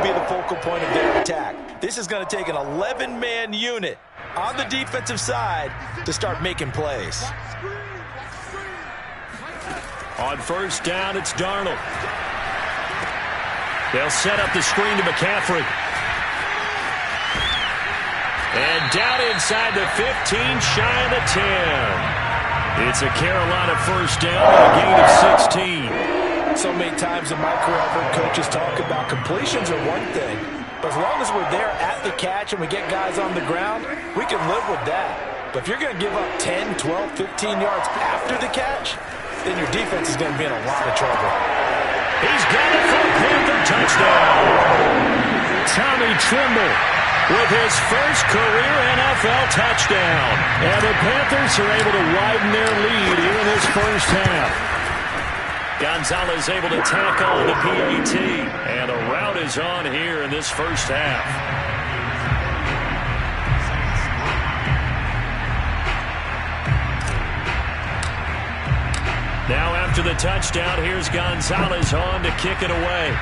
be the focal point of their attack. This is going to take an 11-man unit on the defensive side to start making plays. On first down, it's Darnold. They'll set up the screen to McCaffrey. And down inside the 15, shy of the 10. It's a Carolina first down and a gain of 16. So many times in my career, I've heard coaches talk about completions are one thing. But as long as we're there at the catch and we get guys on the ground, we can live with that. But if you're going to give up 10, 12, 15 yards after the catch, then your defense is going to be in a lot of trouble. He's got it for a Panther touchdown. Tommy Tremble with his first career NFL touchdown. And the Panthers are able to widen their lead here in this first half. Gonzalez able to tackle the PAT. And the route is on here in this first half. Now after the touchdown, here's Gonzalez on to kick it away.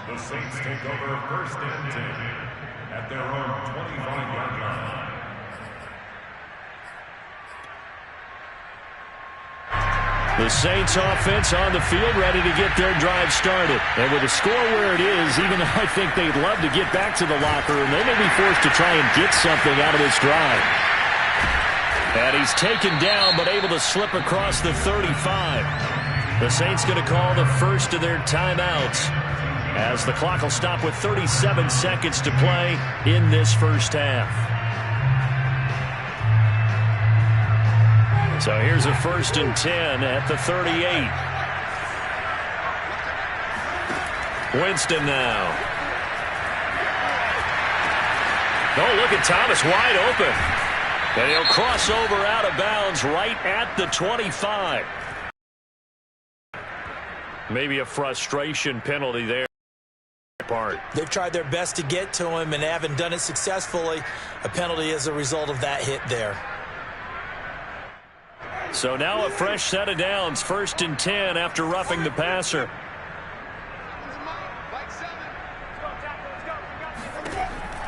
The Saints take over first and 10 at their own 25-yard line. The Saints offense on the field ready to get their drive started. And with the score where it is, even though I think they'd love to get back to the locker room, they may be forced to try and get something out of this drive. And he's taken down but able to slip across the 35. The Saints going to call the first of their timeouts as the clock will stop with 37 seconds to play in this first half. So here's a 1st and 10 at the 38. Winston now. Oh, look at Thomas wide open. And he'll cross over out of bounds right at the 25. Maybe a frustration penalty there. They've tried their best to get to him and haven't done it successfully. A penalty as a result of that hit there. So now a fresh set of downs, 1st and 10 after roughing the passer.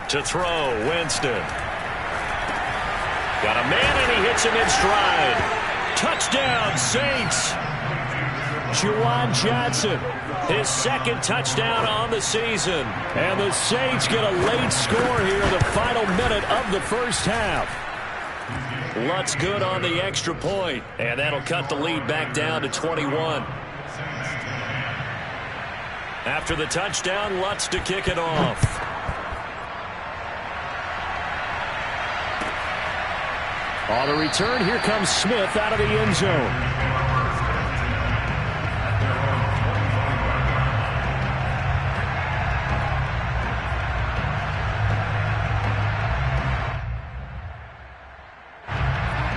To throw, Winston. Got a man and he hits him in stride. Touchdown, Saints. Juwan Johnson, his 2nd touchdown on the season. And the Saints get a late score here in the final minute of the first half. Lutz good on the extra point, and that'll cut the lead back down to 21. After the touchdown, Lutz to kick it off. On the return, here comes Smith out of the end zone.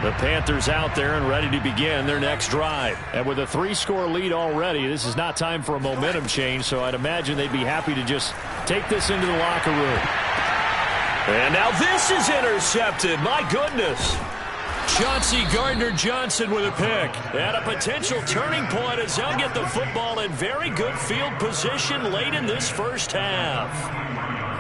The Panthers out there and ready to begin their next drive. And with a 3-score lead already, this is not time for a momentum change, so I'd imagine they'd be happy to just take this into the locker room. And now this is intercepted. My goodness. Chauncey Gardner-Johnson with a pick. And a potential turning point as they'll get the football in very good field position late in this first half.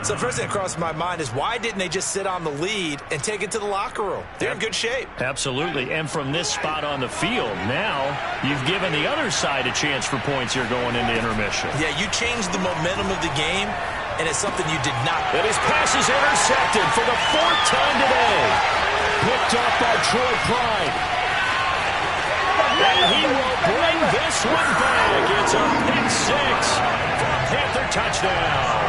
So first thing that crossed my mind is why didn't they just sit on the lead and take it to the locker room? They're in good shape. Absolutely. And from this spot on the field, now you've given the other side a chance for points here going into intermission. Yeah, you changed the momentum of the game, and it's something you did not. And his pass is intercepted for the 4th time today. Picked up by Troy Pride. And he will bring this one back. It's a pick 6 for a Panther touchdown.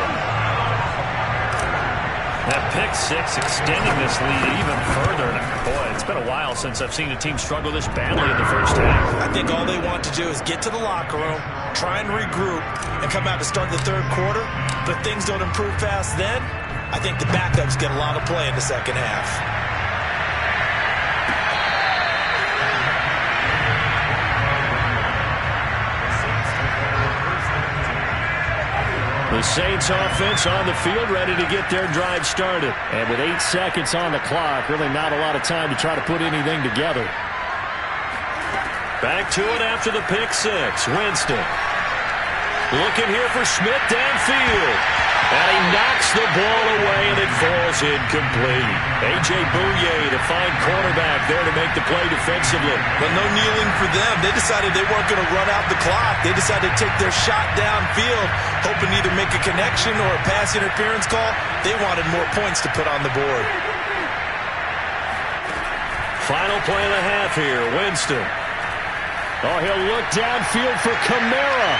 That pick 6 extending this lead even further. Boy, it's been a while since I've seen a team struggle this badly in the first half. I think all they want to do is get to the locker room, try and regroup, and come out to start the 3rd quarter. But things don't improve fast then. I think the backups get a lot of play in the second half. The Saints offense on the field ready to get their drive started. And with 8 seconds on the clock, really not a lot of time to try to put anything together. Back to it after the pick six. Winston. Looking here for Smith downfield. And he knocks the ball away, and it falls incomplete. A.J. Bouye, the fine cornerback, there to make the play defensively. But no kneeling for them. They decided they weren't going to run out the clock. They decided to take their shot downfield, hoping to either make a connection or a pass interference call. They wanted more points to put on the board. Final play and a half here. Winston. Oh, he'll look downfield for Kamara.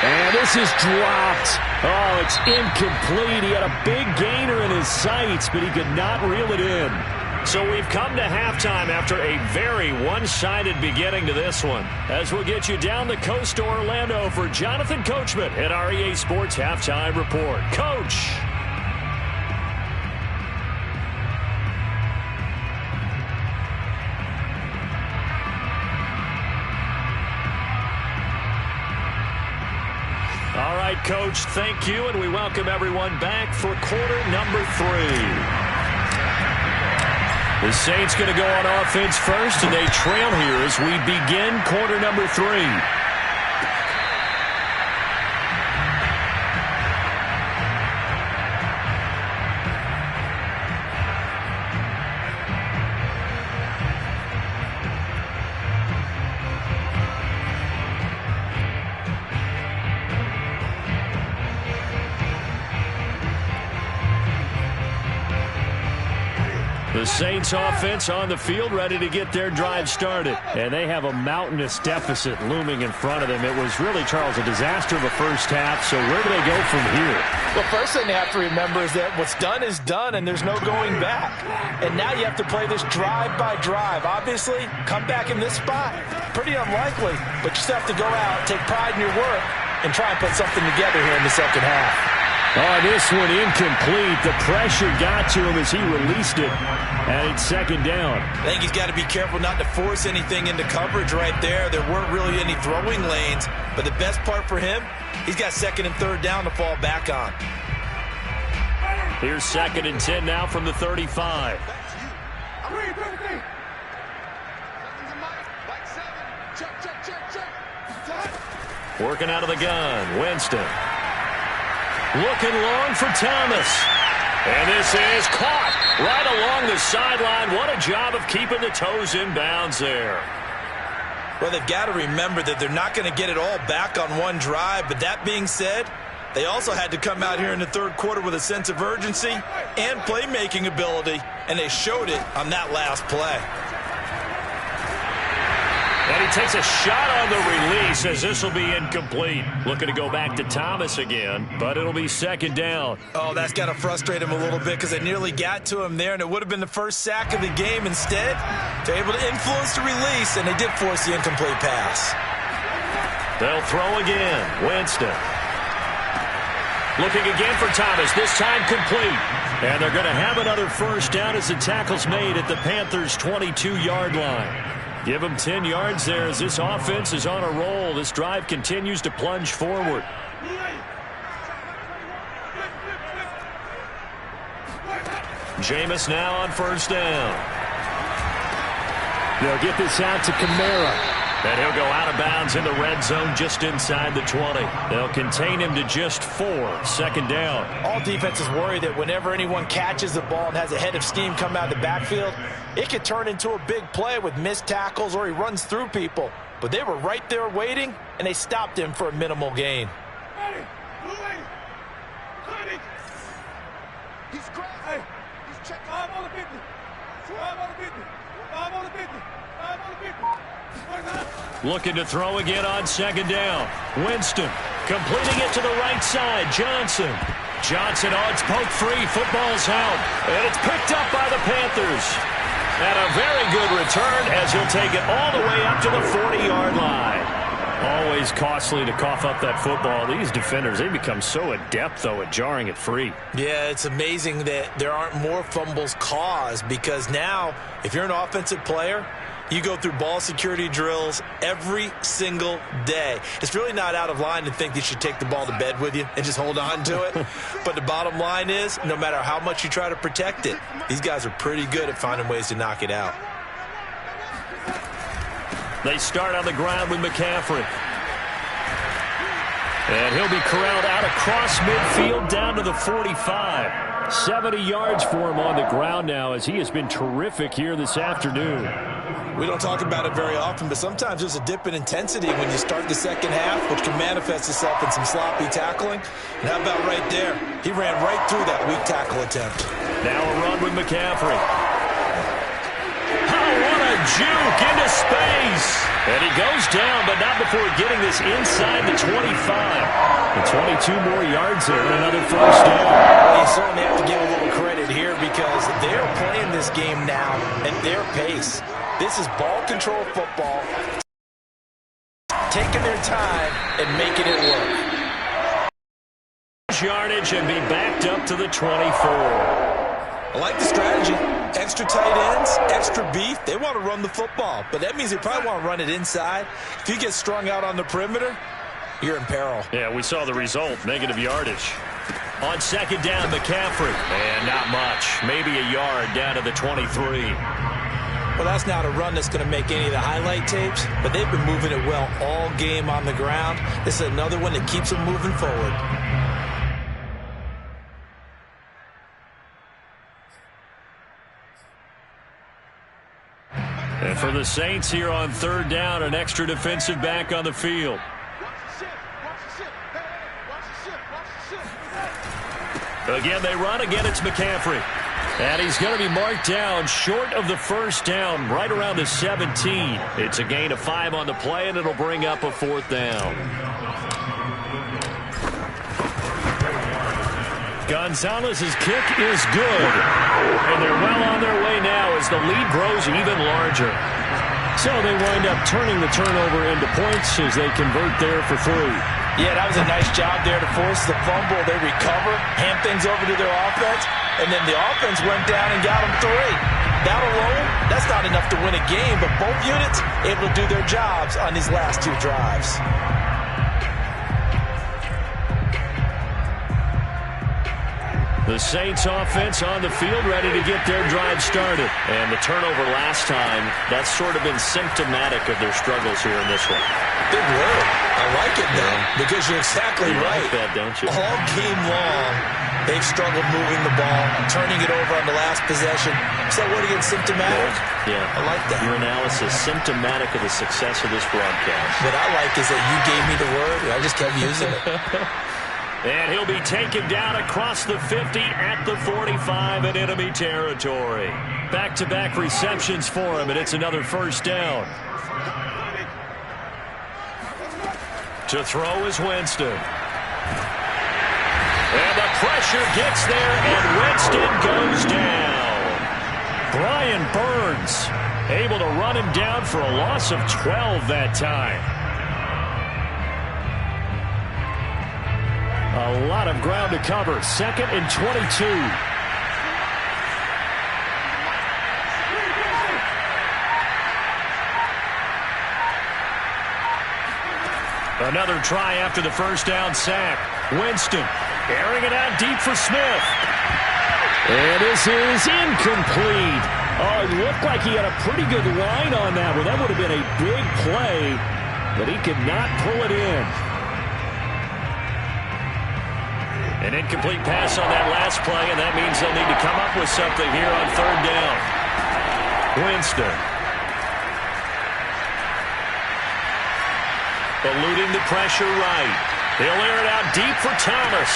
And this is dropped. Oh, it's incomplete. He had a big gainer in his sights, but he could not reel it in. So we've come to halftime after a very one-sided beginning to this one. As we'll get you down the coast to Orlando for Jonathan Coachman at our EA Sports Halftime Report. Coach. All right, Coach, thank you, and we welcome everyone back for quarter number 3. The Saints going to go on offense first, and they trail here as we begin quarter number 3. The Saints offense on the field, ready to get their drive started. And they have a mountainous deficit looming in front of them. It was really, Charles, a disaster of a first half. So where do they go from here? Well, first thing they have to remember is that what's done is done, and there's no going back. And now you have to play this drive by drive. Obviously, come back in this spot. Pretty unlikely, but you still have to go out, take pride in your work, and try and put something together here in the second half. Oh, this one incomplete. The pressure got to him as he released it, and it's second down. I think he's got to be careful not to force anything into coverage right there. There weren't really any throwing lanes, but the best part for him, he's got second and third down to fall back on. Here's second and 10 now from the 35. Working out of the gun, Winston. Looking long for Thomas. And this is caught right along the sideline. What a job of keeping the toes in bounds there. Well, they've got to remember that they're not going to get it all back on one drive. But that being said, they also had to come out here in the third quarter with a sense of urgency and playmaking ability. And they showed it on that last play. And he takes a shot on the release as this will be incomplete. Looking to go back to Thomas again, but it'll be second down. Oh, that's got to frustrate him a little bit because it nearly got to him there, and it would have been the first sack of the game. Instead, they're able to influence the release, and they did force the incomplete pass. They'll throw again. Winston. Looking again for Thomas, this time complete. And they're going to have another first down as the tackle's made at the Panthers' 22-yard line. Give them 10 yards there as this offense is on a roll. This drive continues to plunge forward. Jameis now on first down. They'll get this out to Kamara. And he'll go out of bounds in the red zone just inside the 20. They'll contain him to just 4. Second down. All defenses worry that whenever anyone catches the ball and has a head of steam come out of the backfield, it could turn into a big play with missed tackles or he runs through people. But they were right there waiting, and they stopped him for a minimal gain. Looking to throw again on second down. Winston completing it to the right side. Johnson. Oh, it's poke free. Football's out. And it's picked up by the Panthers. And a very good return as he'll take it all the way up to the 40-yard line. Always costly to cough up that football. These defenders, they become so adept, though, at jarring it free. Yeah, it's amazing that there aren't more fumbles caused because now, if you're an offensive player, you go through ball security drills every single day. It's really not out of line to think that you should take the ball to bed with you and just hold on to it. But the bottom line is, no matter how much you try to protect it, these guys are pretty good at finding ways to knock it out. They start on the ground with McCaffrey. And he'll be corralled out across midfield down to the 45. 70 yards for him on the ground now as he has been terrific here this afternoon. We don't talk about it very often, but sometimes there's a dip in intensity when you start the second half, which can manifest itself in some sloppy tackling. And how about right there? He ran right through that weak tackle attempt. Now a run with McCaffrey. Oh, what a juke into space. And he goes down, but not before getting this inside the 25. And 22 more yards there and another first down. Well, you certainly have to give a little credit here because they're playing this game now at their pace. This is ball control football, taking their time and making it work. Yardage and be backed up to the 24. I like the strategy. Extra tight ends, extra beef. They want to run the football, but that means they probably want to run it inside. If you get strung out on the perimeter, you're in peril. Yeah, we saw the result, negative yardage. On second down, McCaffrey. And not much. Maybe a yard down to the 23. Well, that's not a run that's going to make any of the highlight tapes, but they've been moving it well all game on the ground. This is another one that keeps them moving forward. And for the Saints here on third down, an extra defensive back on the field. Again, they run. Again, it's McCaffrey. And he's going to be marked down short of the first down, right around the 17. It's a gain of 5 on the play, and it'll bring up a fourth down. Gonzalez's kick is good. And they're well on their way now as the lead grows even larger. So they wind up turning the turnover into points as they convert there for 3. Yeah, that was a nice job there to force the fumble. They recover, hand things over to their offense, and then the offense went down and got them 3. That alone, that's not enough to win a game, but both units able to do their jobs on these last 2 drives. The Saints offense on the field ready to get their drive started. And the turnover last time, that's sort of been symptomatic of their struggles here in this one. Big word. I like it, though, because you're exactly right. You like that, don't you? All game long, they've struggled moving the ball, turning it over on the last possession. Is that word against symptomatic? Yeah. I like that. Your analysis, symptomatic of the success of this broadcast. What I like is that you gave me the word, and I just kept using it. And he'll be taken down across the 50 at the 45 in enemy territory. Back-to-back receptions for him, and it's another first down. To throw is Winston. And the pressure gets there, and Winston goes down. Brian Burns able to run him down for a loss of 12 that time. A lot of ground to cover. 2nd and 22. Another try after the first down sack. Winston airing it out deep for Smith. And this is incomplete. Oh, it looked like he had a pretty good line on that one. That would have been a big play, but he could not pull it in. An incomplete pass on that last play, and that means they'll need to come up with something here on third down. Winston. Eluding the pressure right. He'll air it out deep for Thomas.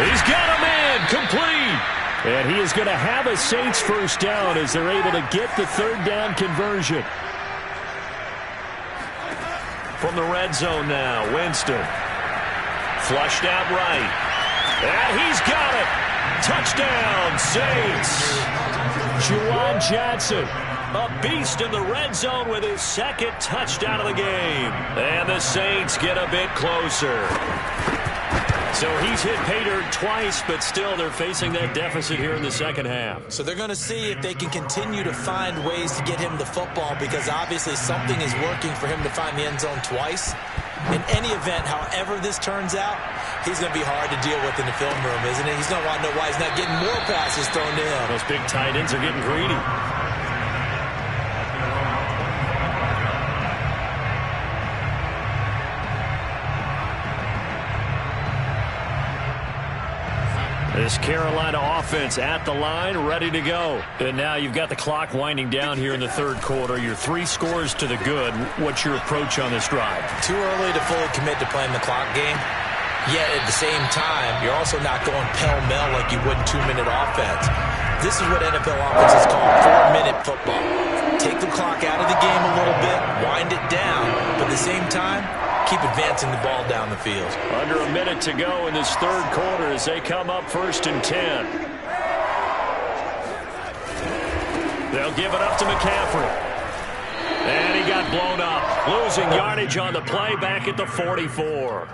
He's got him in. Complete. And he is going to have a Saints first down as they're able to get the third down conversion. From the red zone now, Winston. Flushed out right. And he's got it. Touchdown, Saints. Juwan Johnson, a beast in the red zone with his 2nd touchdown of the game. And the Saints get a bit closer. So he's hit pay dirt twice, but still they're facing that deficit here in the second half. So they're going to see if they can continue to find ways to get him the football because obviously something is working for him to find the end zone twice. In any event, however this turns out, he's going to be hard to deal with in the film room, isn't it? He's going to want to know why he's not getting more passes thrown to him. Those big tight ends are getting greedy. This Carolina offense at the line, ready to go. And now you've got the clock winding down here in the third quarter. You're 3 scores to the good. What's your approach on this drive? Too early to fully commit to playing the clock game. Yet at the same time, you're also not going pell-mell like you would in 2-minute offense. This is what NFL offenses call 4-minute football. Take the clock out of the game a little bit, wind it down, but at the same time, keep advancing the ball down the field. Under a minute to go in this third quarter as they come up 1st and 10. They'll give it up to McCaffrey. And he got blown up. Losing yardage on the play back at the 44.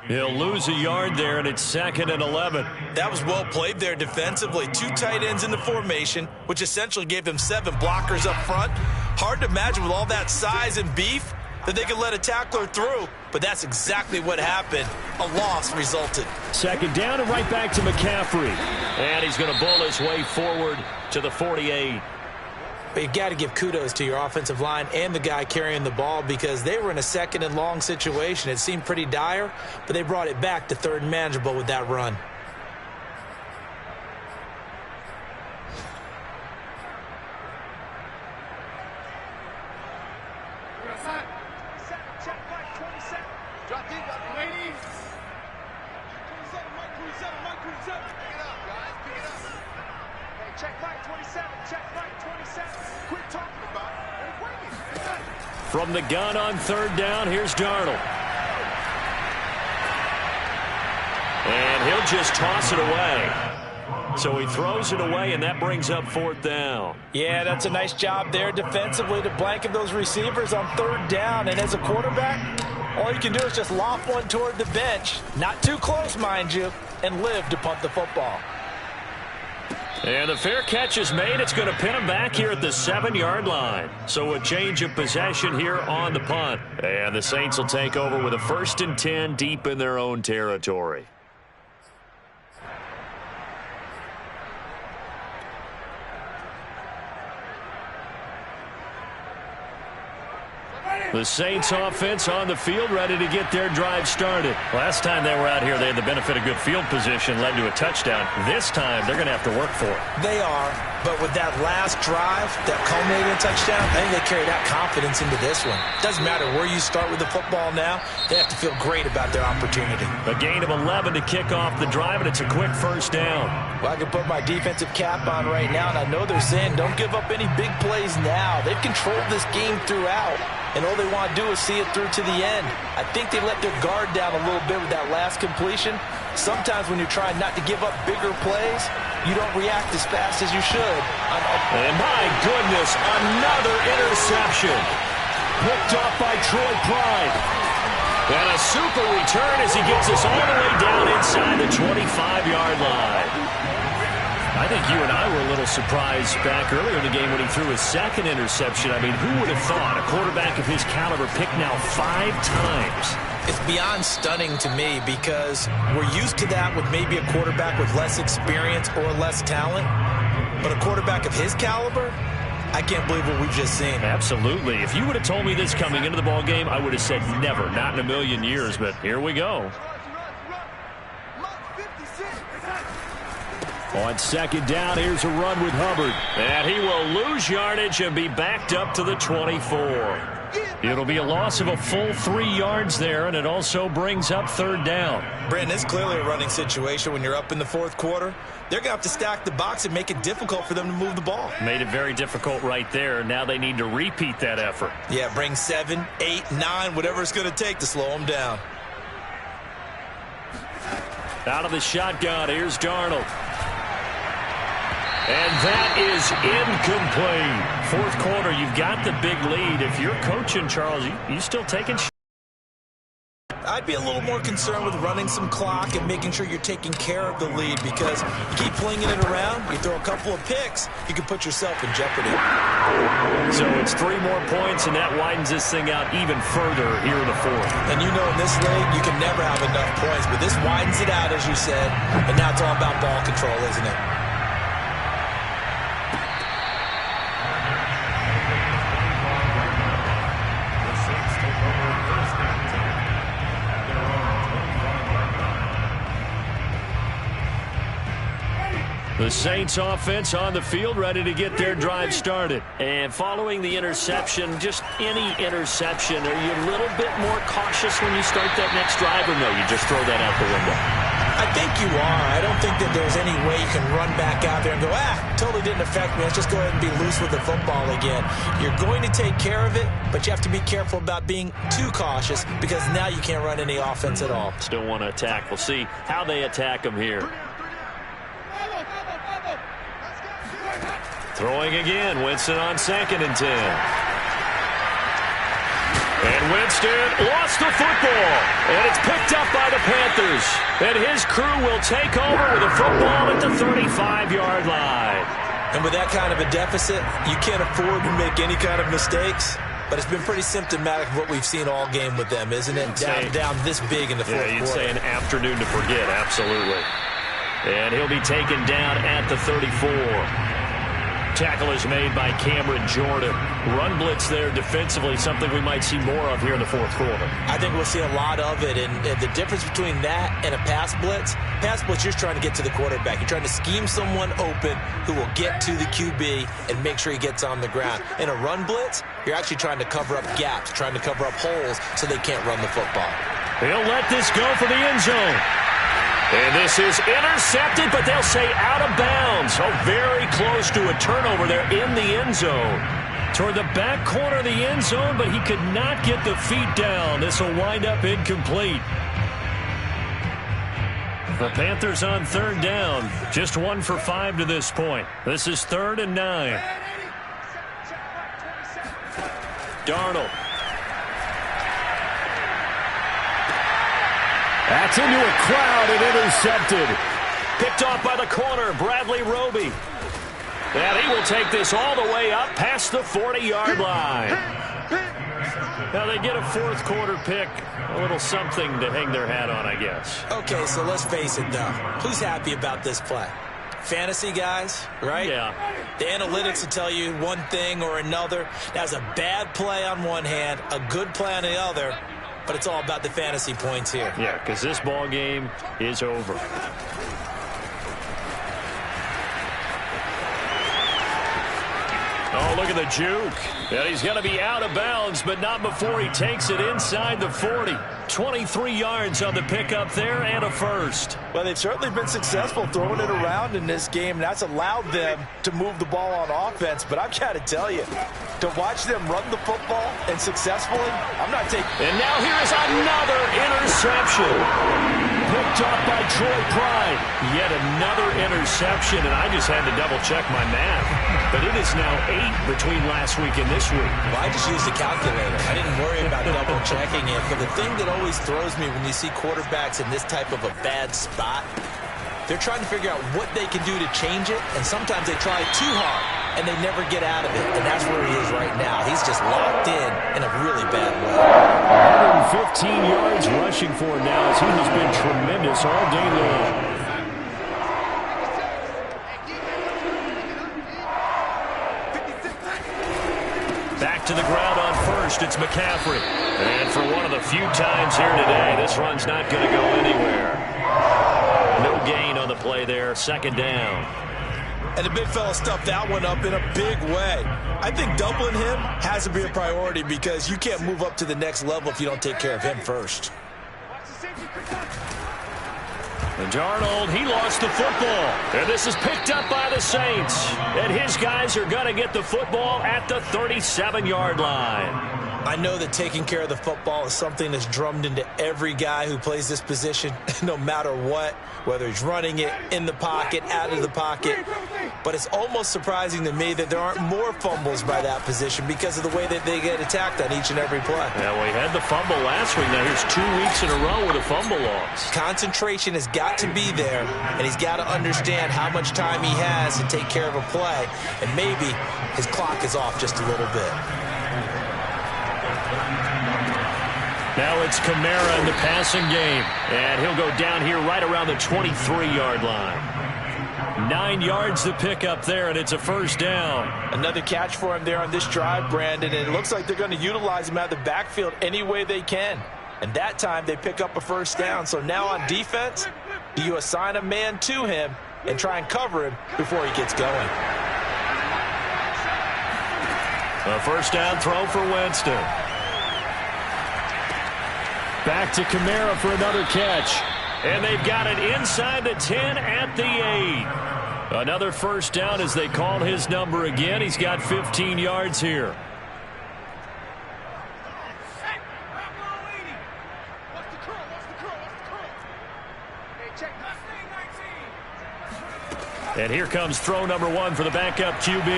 He'll lose a yard there, and it's 2nd and 11. That was well played there defensively. 2 tight ends in the formation, which essentially gave them 7 blockers up front. Hard to imagine with all that size and beef that they could let a tackler through, but that's exactly what happened. A loss resulted. 2nd down and right back to McCaffrey. And he's going to bull his way forward to the 48. But you've got to give kudos to your offensive line and the guy carrying the ball because they were in a 2nd and long situation. It seemed pretty dire, but they brought it back to 3rd and manageable with that run. From the gun on 3rd down, here's Darnold. And he'll just toss it away. So he throws it away, and that brings up 4th down. Yeah, that's a nice job there defensively to blanket those receivers on 3rd down. And as a quarterback, all you can do is just loft one toward the bench. Not too close, mind you, and live to punt the football. And the fair catch is made. It's going to pin him back here at the 7-yard line. So a change of possession here on the punt. And the Saints will take over with a 1st and 10 deep in their own territory. The Saints offense on the field, ready to get their drive started. Last time they were out here, they had the benefit of good field position, led to a touchdown. This time, they're going to have to work for it. They are, but with that last drive, that culminating touchdown, I think they carry that confidence into this one. Doesn't matter where you start with the football now, they have to feel great about their opportunity. A gain of 11 to kick off the drive, and it's a quick 1st down. Well, I can put my defensive cap on right now, and I know they're saying don't give up any big plays now. They've controlled this game throughout. And all they want to do is see it through to the end. I think they let their guard down a little bit with that last completion. Sometimes when you're trying not to give up bigger plays, you don't react as fast as you should. And my goodness, another interception. Picked off by Troy Pride. And a super return as he gets us all the way down inside the 25-yard line. I think you and I were a little surprised back earlier in the game when he threw his 2nd interception. I mean, who would have thought a quarterback of his caliber picked now 5 times? It's beyond stunning to me because we're used to that with maybe a quarterback with less experience or less talent. But a quarterback of his caliber, I can't believe what we've just seen. Absolutely. If you would have told me this coming into the ball game, I would have said never, not in a million years. But here we go. On 2nd down, here's a run with Hubbard. And he will lose yardage and be backed up to the 24. It'll be a loss of a full 3 yards there, and it also brings up 3rd down. Brandon, it's clearly a running situation when you're up in the 4th quarter. They're going to have to stack the box and make it difficult for them to move the ball. Made it very difficult right there. Now they need to repeat that effort. Yeah, bring 7, 8, 9, whatever it's going to take to slow them down. Out of the shotgun, here's Darnold. And that is incomplete. 4th quarter, you've got the big lead. If you're coaching, Charles, you still taking shots? I'd be a little more concerned with running some clock and making sure you're taking care of the lead because you keep flinging it around, you throw a couple of picks, you can put yourself in jeopardy. So it's 3 more points, and that widens this thing out even further here in the 4th. And you know in this league, you can never have enough points, but this widens it out, as you said, and now it's all about ball control, isn't it? The Saints offense on the field, ready to get their drive started. And following the interception, just any interception, are you a little bit more cautious when you start that next drive, or no, you just throw that out the window? I think you are. I don't think that there's any way you can run back out there and go, totally didn't affect me. Let's just go ahead and be loose with the football again. You're going to take care of it, but you have to be careful about being too cautious because now you can't run any offense at all. Still want to attack. We'll see how they attack them here. Throwing again, Winston on 2nd and 10. And Winston lost the football, and it's picked up by the Panthers. And his crew will take over with a football at the 35-yard line. And with that kind of a deficit, you can't afford to make any kind of mistakes. But it's been pretty symptomatic of what we've seen all game with them, isn't it? Down this big in the fourth quarter. You'd say an afternoon to forget, absolutely. And he'll be taken down at the 34. Tackle is made by Cameron Jordan. Run blitz there defensively, something we might see more of here in the fourth quarter. I think we'll see a lot of it, and the difference between that and a pass blitz, you're trying to get to the quarterback. You're trying to scheme someone open who will get to the QB and make sure he gets on the ground. In a run blitz, you're actually trying to cover up gaps, trying to cover up holes so they can't run the football. He'll let this go for the end zone. And this is intercepted, but they'll say out of bounds. So very close to a turnover there in the end zone. Toward the back corner of the end zone, but he could not get the feet down. This will wind up incomplete. The Panthers on 3rd down. Just 1 for 5 to this point. This is 3rd and 9. Darnold. That's into a crowd and intercepted. Picked off by the corner, Bradley Roby. And he will take this all the way up past the 40-yard line. Now they get a fourth quarter pick. A little something to hang their hat on, I guess. Okay, so let's face it, though. Who's happy about this play? Fantasy guys, right? Yeah. The analytics will tell you one thing or another. That's a bad play on one hand, a good play on the other. But it's all about the fantasy points here. Yeah, because this ball game is over. Oh, look at the juke. And he's going to be out of bounds, but not before he takes it inside the 40. 23 yards on the pickup there and a first. Well, they've certainly been successful throwing it around in this game. That's allowed them to move the ball on offense. But I've got to tell you, to watch them run the football and successfully, I'm not taking... And now here is another interception. Picked up by Troy Pride. Yet another interception, and I just had to double-check my math. But it is now 8 between last week and this week. Well, I just used a calculator. I didn't worry about double-checking it. But the thing that always throws me when you see quarterbacks in this type of a bad spot, they're trying to figure out what they can do to change it, and sometimes they try too hard, and they never get out of it. And that's where he is right now. He's just locked in a really bad way. 115 yards rushing for him now as he has been tremendous all day long. Back to the ground on first, it's McCaffrey. And for one of the few times here today, this run's not going to go anywhere. No gain on the play there, 2nd down. And the big fella stuffed that one up in a big way. I think doubling him has to be a priority because you can't move up to the next level if you don't take care of him first. And Darnold, he lost the football. And this is picked up by the Saints. And his guys are going to get the football at the 37-yard line. I know that taking care of the football is something that's drummed into every guy who plays this position, no matter what, whether he's running it, in the pocket, out of the pocket. But it's almost surprising to me that there aren't more fumbles by that position because of the way that they get attacked on each and every play. Yeah, well, he had the fumble last week. Now here's 2 weeks in a row with a fumble loss. Concentration has got to be there, and he's got to understand how much time he has to take care of a play, and maybe his clock is off just a little bit. Now it's Kamara in the passing game. And he'll go down here right around the 23-yard line. 9 yards to pick up there, and it's a first down. Another catch for him there on this drive, Brandon. And it looks like they're going to utilize him out of the backfield any way they can. And that time they pick up a first down. So now on defense, do you assign a man to him, and try and cover him before he gets going. A first down throw for Winston. Back to Kamara for another catch. And they've got it inside the 10 at the 8. Another first down as they call his number again. He's got 15 yards here. And here comes throw number 1 for the backup QB.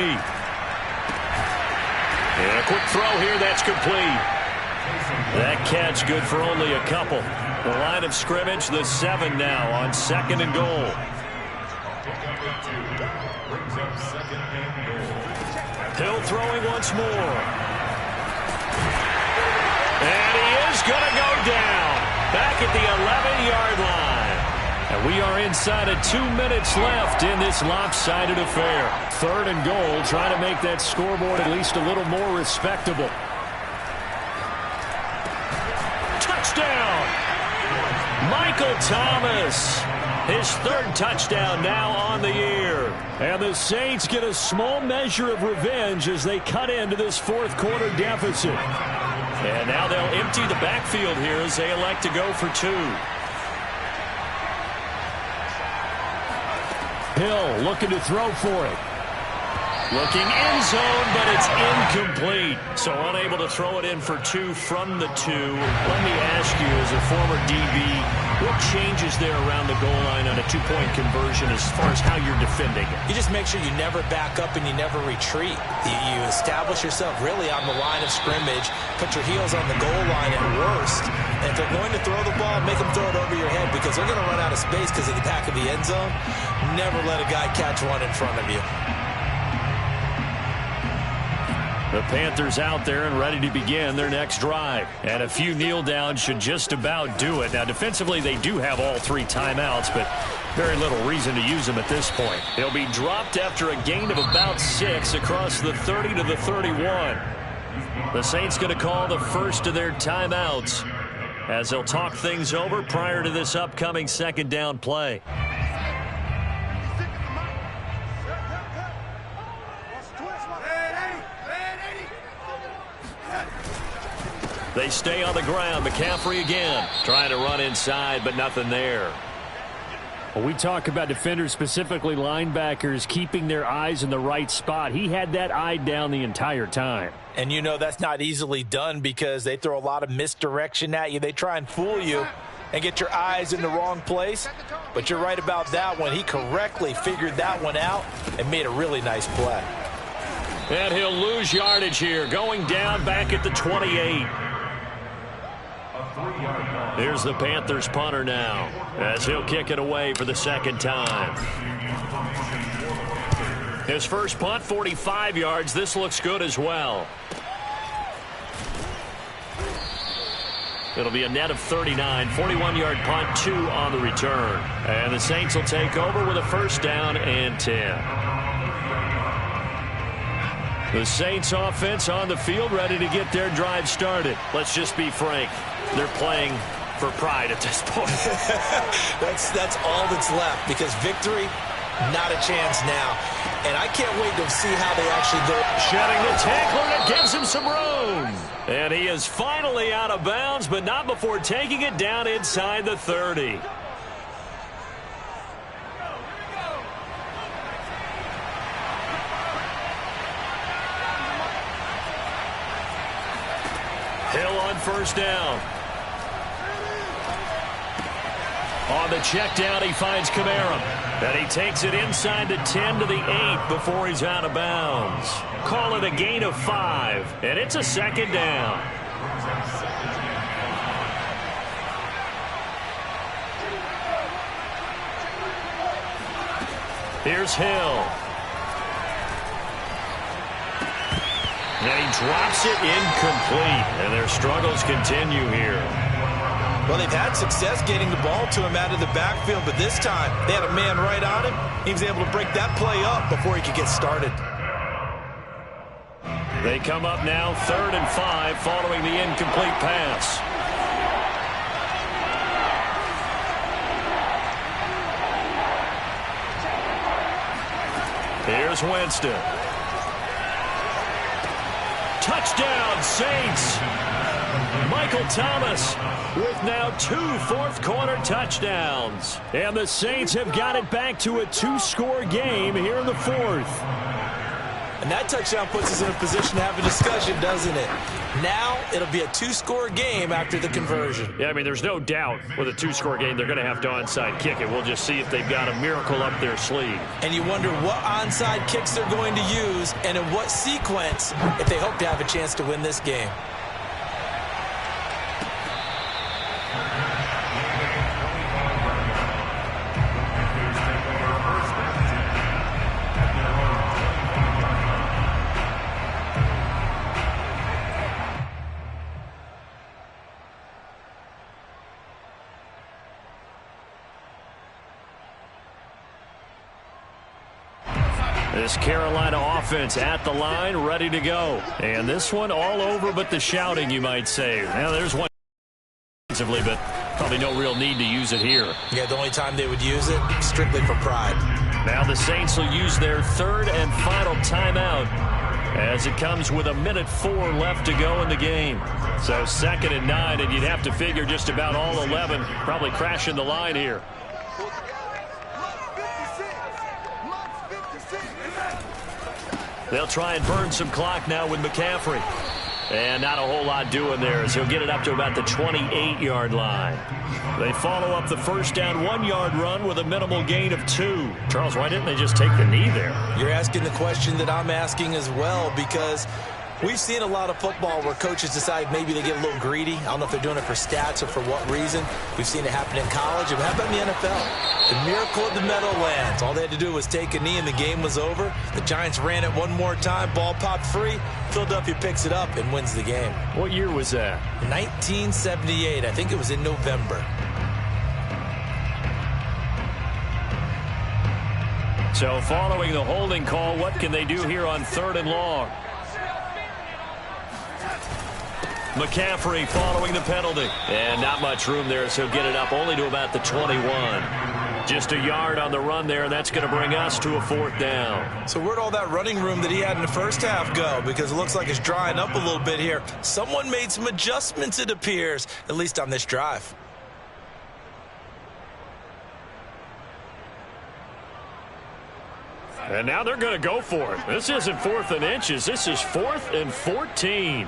And a quick throw here, that's complete. That catch good for only a couple. The line of scrimmage, the 7 now on 2nd and goal. Hill throwing once more. And he is going to go down. Back at the 11-yard line. And we are inside of 2 minutes left in this lopsided affair. 3rd and goal, trying to make that scoreboard at least a little more respectable. Touchdown! Michael Thomas. His 3rd touchdown now on the year. And the Saints get a small measure of revenge as they cut into this 4th quarter deficit. And now they'll empty the backfield here as they elect to go for 2. Hill looking to throw for it. Looking end zone, but it's incomplete. So unable to throw it in for 2 from the 2. Let me ask you, as a former DB, what changes there around the goal line on a 2-point conversion as far as how you're defending it? You just make sure you never back up and you never retreat. You establish yourself really on the line of scrimmage, put your heels on the goal line at worst. And if they're going to throw the ball, make them throw it over your head because they're going to run out of space because of the back of the end zone. Never let a guy catch one in front of you. The Panthers out there and ready to begin their next drive. And a few kneel downs should just about do it. Now, defensively, they do have all 3 timeouts, but very little reason to use them at this point. They'll be dropped after a gain of about 6 across the 30 to the 31. The Saints going to call the first of their timeouts as they'll talk things over prior to this upcoming 2nd down play. They stay on the ground. McCaffrey again trying to run inside, but nothing there. Well, we talk about defenders, specifically linebackers, keeping their eyes in the right spot. He had that eye down the entire time. And you know that's not easily done because they throw a lot of misdirection at you. They try and fool you and get your eyes in the wrong place. But you're right about that one. He correctly figured that one out and made a really nice play. And he'll lose yardage here, going down back at the 28. Here's the Panthers punter now as he'll kick it away for the 2nd time. His first punt, 45 yards. This looks good as well. It'll be a net of 39, 41-yard punt, 2 on the return. And the Saints will take over with a first down and 10. The Saints offense on the field, ready to get their drive started. Let's just be frank. They're playing for pride at this point. That's all that's left because victory, not a chance now. And I can't wait to see how they actually go. Shedding the tackler that gives him some room. And he is finally out of bounds, but not before taking it down inside the 30. Hill on first down. On the check down, he finds Kamara. And he takes it inside the 10 to the 8 before he's out of bounds. Call it a gain of 5, and it's a 2nd down. Here's Hill. And he drops it incomplete. And their struggles continue here. Well, they've had success getting the ball to him out of the backfield, but this time they had a man right on him. He was able to break that play up before he could get started. They come up now 3rd and 5 following the incomplete pass. Here's Winston. Touchdown, Saints. Michael Thomas with now 2 fourth-quarter touchdowns. And the Saints have got it back to a 2-score game here in the fourth. And that touchdown puts us in a position to have a discussion, doesn't it? Now it'll be a 2-score game after the conversion. Yeah, I mean, there's no doubt with a 2-score game they're going to have to onside kick it. We'll just see if they've got a miracle up their sleeve. And you wonder what onside kicks they're going to use and in what sequence if they hope to have a chance to win this game. This Carolina offense at the line, ready to go. And this one all over but the shouting, you might say. Now, there's one defensively, but probably no real need to use it here. Yeah, the only time they would use it, strictly for pride. Now the Saints will use their third and final timeout as it comes with 1:04 left to go in the game. So 2nd and 9, and you'd have to figure just about all 11 probably crashing the line here. They'll try and burn some clock now with McCaffrey. And not a whole lot doing there as he'll get it up to about the 28-yard line. They follow up the first down 1-yard run with a minimal gain of 2. Charles, why didn't they just take the knee there? You're asking the question that I'm asking as well, because we've seen a lot of football where coaches decide maybe they get a little greedy. I don't know if they're doing it for stats or for what reason. We've seen it happen in college. And how about in the NFL? The miracle of the Meadowlands. All they had to do was take a knee and the game was over. The Giants ran it one more time. Ball popped free. Philadelphia picks it up and wins the game. What year was that? 1978. I think it was in November. So following the holding call, what can they do here on 3rd and long? McCaffrey following the penalty. And not much room there, so get it up only to about the 21. Just a yard on the run there, and that's going to bring us to a 4th down. So where'd all that running room that he had in the first half go? Because it looks like it's drying up a little bit here. Someone made some adjustments, it appears, at least on this drive. And now they're going to go for it. This isn't 4th and inches. This is 4th and 14.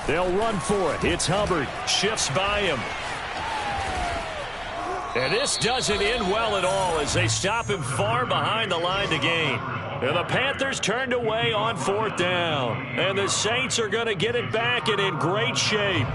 They'll run for it. It's Hubbard. Shifts by him. And this doesn't end well at all as they stop him far behind the line to gain. And the Panthers turned away on 4th down. And the Saints are going to get it back and in great shape.